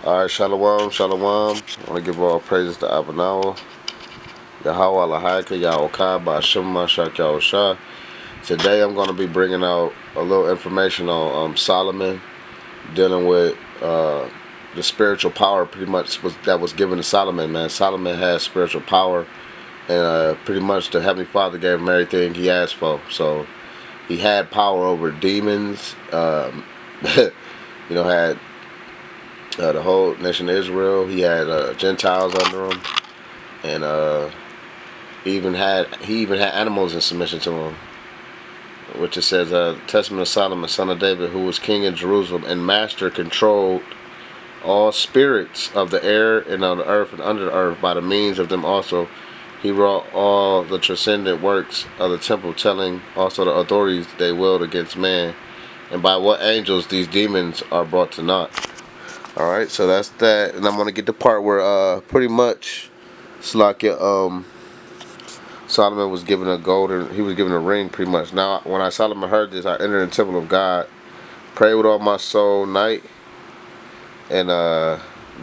Alright, Shalom, Shalom. I want to give all praises to Abanawa, Yahweh, Lahaka, Yahokai, Ba'ashem, Mashak, Yahushua. Today I'm going to be bringing out a little information on Solomon, dealing with the spiritual power pretty much that was given to Solomon, man. Solomon has spiritual power, and pretty much the Heavenly Father gave him everything he asked for. So he had power over demons, had the whole nation of Israel. He had Gentiles under him, and he even had animals in submission to him. Which it says, Testament of Solomon, son of David, who was king in Jerusalem and master, controlled all spirits of the air and on the earth and under the earth. By the means of them also he wrought all the transcendent works of the temple, telling also the authorities they willed against man, and by what angels these demons are brought to naught. Alright, so that's that. And I'm going to get the part where pretty much Slakia, Solomon was given he was given a ring pretty much. Now, when Solomon heard this, I entered the temple of God, prayed with all my soul night and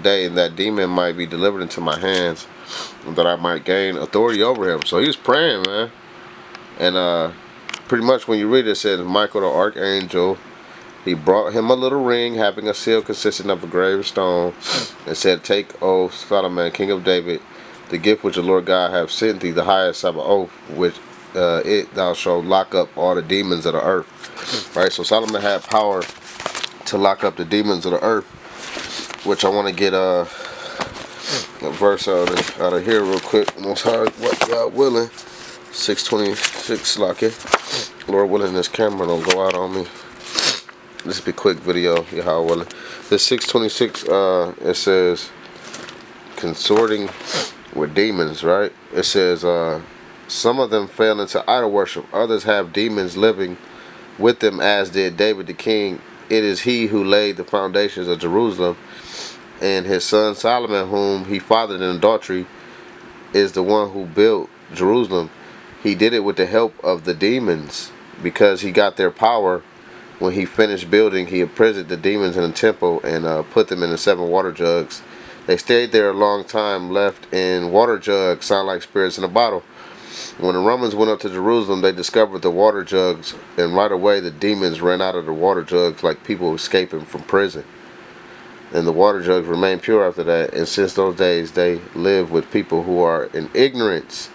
day, and that demon might be delivered into my hands, and that I might gain authority over him. So he was praying, man. And pretty much when you read it, it says, Michael the archangel, he brought him a little ring having a seal consisting of a graved stone, and said, Take, O Solomon, king of David, the gift which the Lord God hath sent thee, the highest Sabaoth, which thou shalt lock up all the demons of the earth. Right, so Solomon had power to lock up the demons of the earth, which I want to get a verse out of here real quick. Most high, what God willing, 626 lock it. Lord willing, this camera don't go out on me. This will be a quick video, Yahweh willing. This 626, it says, consorting with demons, right? It says, some of them fell into idol worship. Others have demons living with them, as did David the king. It is he who laid the foundations of Jerusalem, and his son Solomon, whom he fathered in adultery, is the one who built Jerusalem. He did it with the help of the demons, because he got their power. When he finished building, he imprisoned the demons in the temple and put them in the 7 water jugs. They stayed there a long time, left in water jugs, sound like spirits in a bottle. When the Romans went up to Jerusalem, they discovered the water jugs, and right away the demons ran out of the water jugs like people escaping from prison. And the water jugs remained pure after that, and since those days they live with people who are in ignorance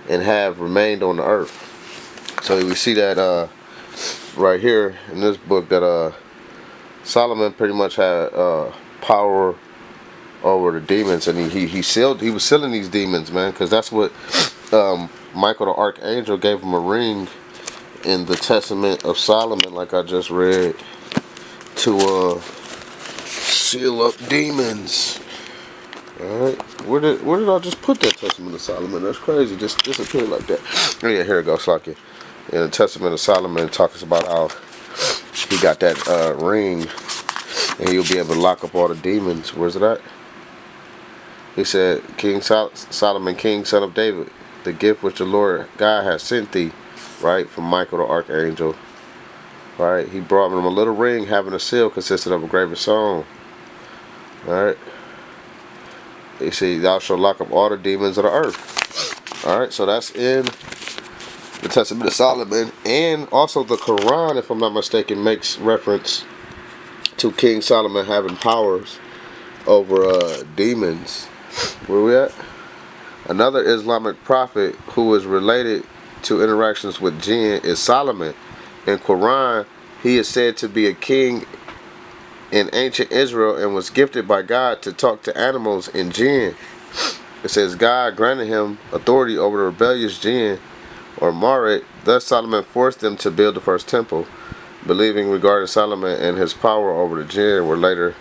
and have remained on the earth. So we see that right here in this book that Solomon pretty much had power over the demons, and he was sealing these demons, man, because that's what Michael the archangel gave him a ring in the Testament of Solomon, like I just read, to seal up demons. Alright, where did I just put that Testament of Solomon? That's crazy, just disappeared like that. Oh yeah, here it goes, like it. In the Testament of Solomon, it talks about how he got that ring, and he'll be able to lock up all the demons. Where's it at? He said, King Solomon, king, son of David, the gift which the Lord God has sent thee, right, from Michael the archangel. Right, he brought him a little ring having a seal consisted of a graven stone. Alright. He said, thou shalt lock up all the demons of the earth. Alright, so that's in the Testament of Solomon. And also the Quran, if I'm not mistaken, makes reference to King Solomon having powers over demons. Where we at? Another Islamic prophet who is related to interactions with jinn is Solomon. In Quran, he is said to be a king in ancient Israel and was gifted by God to talk to animals and jinn. It says God granted him authority over the rebellious jinn, or Marit. Thus Solomon forced them to build the first temple. Believing regarding Solomon and his power over the jinn were later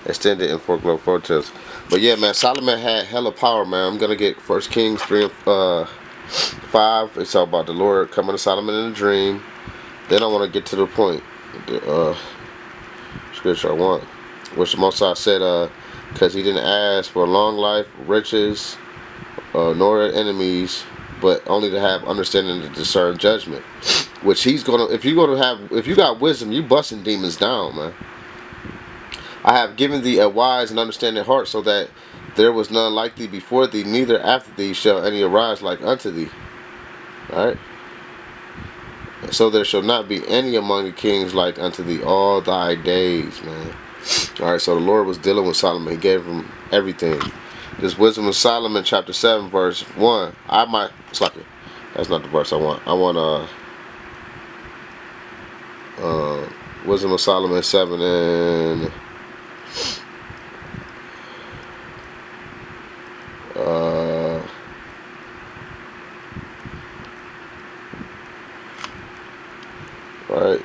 extended in folklore photos. But yeah, man, Solomon had hella power, man. I'm gonna get 1 Kings 3 and 5. It's all about the Lord coming to Solomon in a dream. Then I want to get to the point, the scripture I want, which the Most High said, because he didn't ask for a long life, riches, nor enemies, but only to have understanding to discern judgment. Which he's gonna, if you got wisdom, you busting demons down, man. I have given thee a wise and understanding heart, so that there was none like thee before thee, neither after thee shall any arise like unto thee. Alright? So there shall not be any among the kings like unto thee all thy days, man. Alright, so the Lord was dealing with Solomon. He gave him everything. This Wisdom of Solomon, chapter 7, verse 1. I might slap it. That's not the verse I want. I want Wisdom of Solomon 7 and right,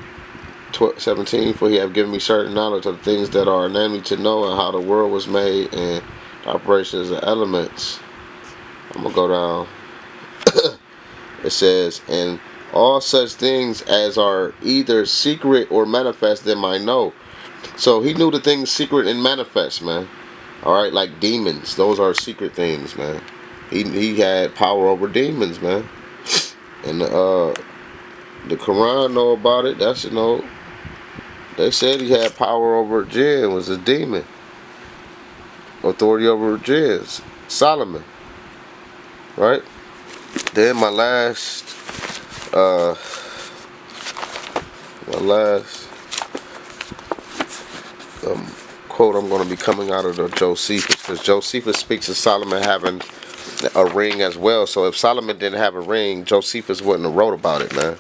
17. For he have given me certain knowledge of the things that are namely to know, and how the world was made, and the operations of elements. I'm gonna go down. It says, and all such things as are either secret or manifest them I know. So he knew the things secret and manifest, man. Alright, like demons. Those are secret things, man. He had power over demons, man. And the Quran know about it. That's, they said he had power over Jinn, was a demon. Authority over Jinns. Solomon. Right? Then my last quote I'm going to be coming out of the Josephus, because Josephus speaks of Solomon having a ring as well. So if Solomon didn't have a ring, Josephus wouldn't have wrote about it, man.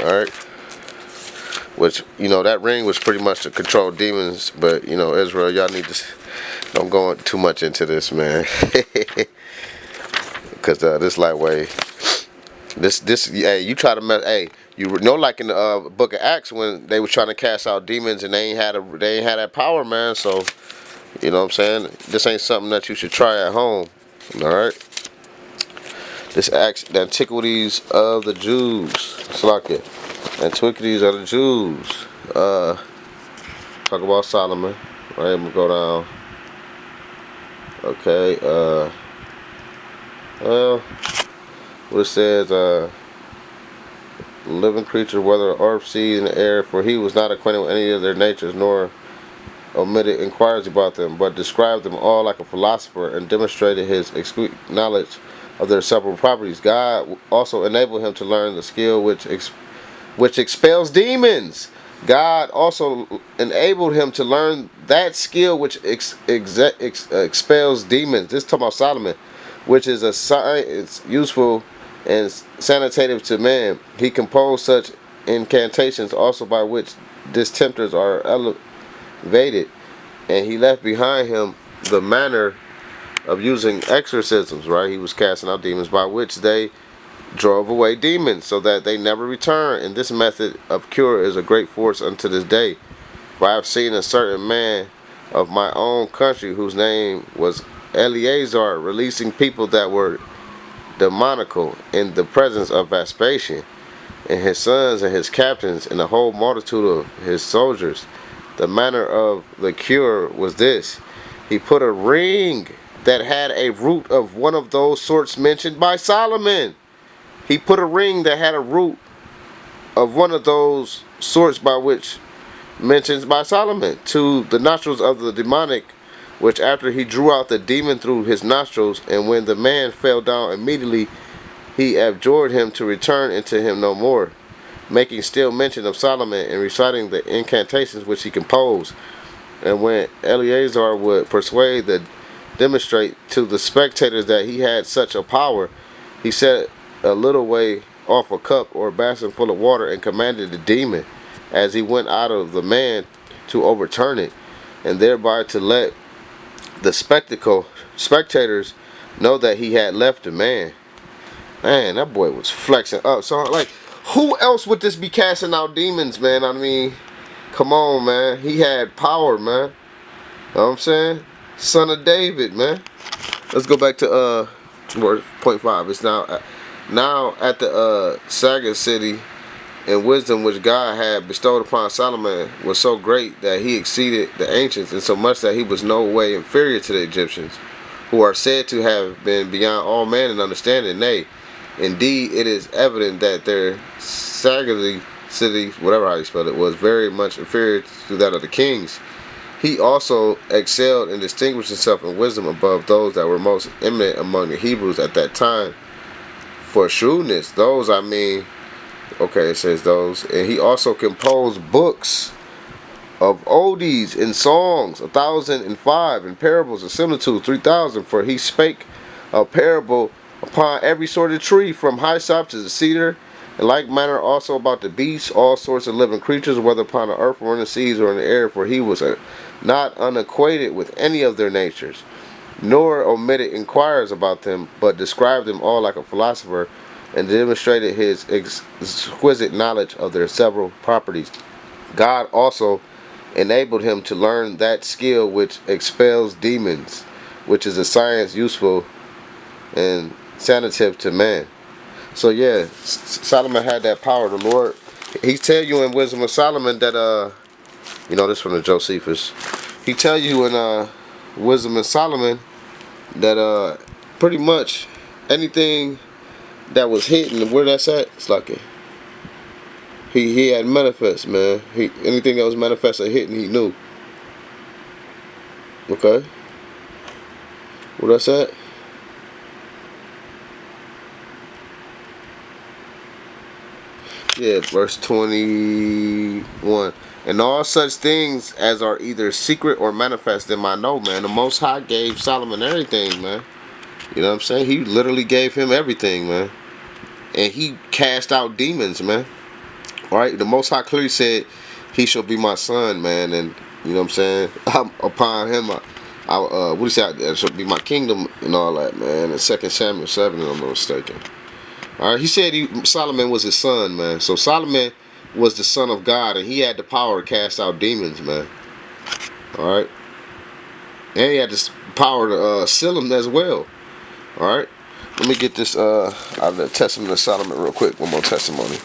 Alright? Which, that ring was pretty much to control demons. But, Israel, y'all need to don't go too much into this, man. Because this lightweight, hey, you try to mess, hey, like in the book of Acts when they was trying to cast out demons and they ain't had that power, man. So, you know what I'm saying? This ain't something that you should try at home. All right. This Acts, the antiquities of the Jews. It's like it. Antiquities of the Jews. Talk about Solomon. Right, I'm gonna go down. Okay. Well, what it says, living creature, whether earth, sea, and the air, for he was not acquainted with any of their natures, nor omitted inquiries about them, but described them all like a philosopher, and demonstrated his exquisite knowledge of their several properties. God also enabled him to learn the skill which expels demons. God also enabled him to learn that skill which expels demons. This is talking about Solomon, which is a science useful and sanitative to man. He composed such incantations also by which distempters are elevated, and he left behind him the manner of using exorcisms, right? He was casting out demons by which they drove away demons so that they never return. And this method of cure is a great force unto this day. For I have seen a certain man of my own country whose name was Eleazar releasing people that were demoniacal in the presence of Vespasian and his sons and his captains and the whole multitude of his soldiers. The manner of the cure was this: he put a ring that had a root of one of those sorts mentioned by Solomon. He put a ring that had a root of one of those sorts by which mentions by Solomon to the nostrils of the demonic, which after he drew out the demon through his nostrils, and when the man fell down immediately, he abjured him to return into him no more, making still mention of Solomon and reciting the incantations which he composed. And when Eleazar would persuade demonstrate to the spectators that he had such a power, he set a little way off a cup or basin full of water, and commanded the demon, as he went out of the man, to overturn it, and thereby to let the spectators know that he had left the man. Man, that boy was flexing up. So, like, who else would this be casting out demons, man? I mean, come on, man. He had power, man. Know what I'm saying? Son of David, man. Let's go back to point 5. It's now at the Saga city, and wisdom which God had bestowed upon Solomon was so great that he exceeded the ancients, in so much that he was no way inferior to the Egyptians, who are said to have been beyond all man in understanding. Nay, indeed, it is evident that their Saga city, whatever how you spell it, was very much inferior to that of the kings. He also excelled and distinguished himself in wisdom above those that were most eminent among the Hebrews at that time. For shrewdness, those I mean, okay, it says those. And he also composed books of odies and songs, 1,005, and parables and similitudes, 3,000. For he spake a parable upon every sort of tree, from hyssop to the cedar, in like manner also about the beasts, all sorts of living creatures, whether upon the earth or in the seas or in the air. For he was not unacquainted with any of their natures, nor omitted inquires about them, but described them all like a philosopher, and demonstrated his exquisite knowledge of their several properties. God also enabled him to learn that skill which expels demons, which is a science useful and sanative to man. So yeah, Solomon had that power. The Lord, he tell you in Wisdom of Solomon that this from the Josephus. He tell you in Wisdom of Solomon that pretty much anything that was hidden, where that's at, it's like he had manifest, man. Anything that was manifest or hidden, he knew. Okay, where that's at? Yeah, verse 21. And all such things as are either secret or manifest in my know, man. The Most High gave Solomon everything, man. You know what I'm saying? He literally gave him everything, man. And he cast out demons, man. Alright? The Most High clearly said, he shall be my son, man. And, you know what I'm saying? Upon him, what do you say? It shall be my kingdom and all that, man. In 2 Samuel 7, if I'm not mistaken. Alright? He said Solomon was his son, man. So Solomon was the son of God, and he had the power to cast out demons, man. Alright? And he had the power to seal them as well. Alright? Let me get this out of the Testament of Solomon real quick. One more testimony.